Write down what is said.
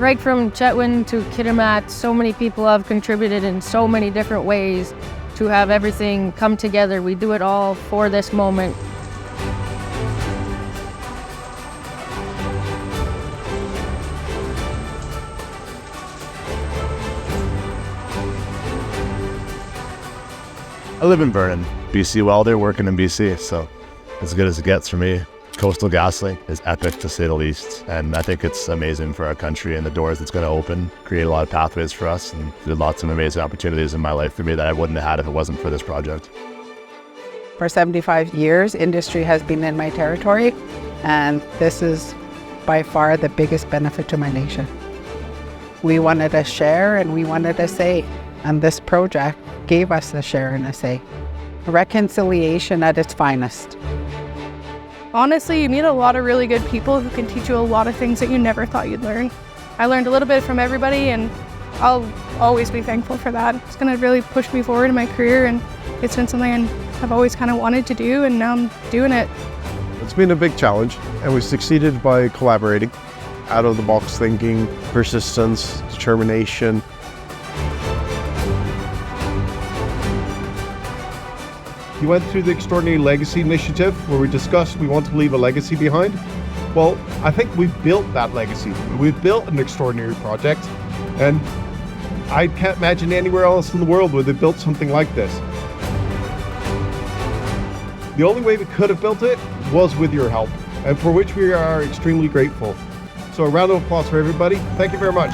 Right from Chetwynd to Kitimat, so many people have contributed in so many different ways to have everything come together. We do it all for this moment. I live in Vernon, BC welder, working in BC, so as good as it gets for me. Coastal GasLink is epic to say the least, and I think it's amazing for our country and the doors it's going to open, create a lot of pathways for us, and there's lots of amazing opportunities in my life for me that I wouldn't have had if it wasn't for this project. For 75 years, industry has been in my territory, and this is by far the biggest benefit to my nation. We wanted a share and we wanted a say, and this project gave us a share and a say. Reconciliation at its finest. Honestly, you meet a lot of really good people who can teach you a lot of things that you never thought you'd learn. I learned a little bit from everybody, and I'll always be thankful for that. It's going to really push me forward in my career, and it's been something I've always kind of wanted to do, and now I'm doing it. It's been a big challenge, and we succeeded by collaborating, out-of-the-box thinking, persistence, determination. You went through the Extraordinary Legacy Initiative where we discussed we want to leave a legacy behind. Well, I think we've built that legacy. We've built an extraordinary project, and I can't imagine anywhere else in the world where they built something like this. The only way we could have built it was with your help, and for which we are extremely grateful. So a round of applause for everybody. Thank you very much.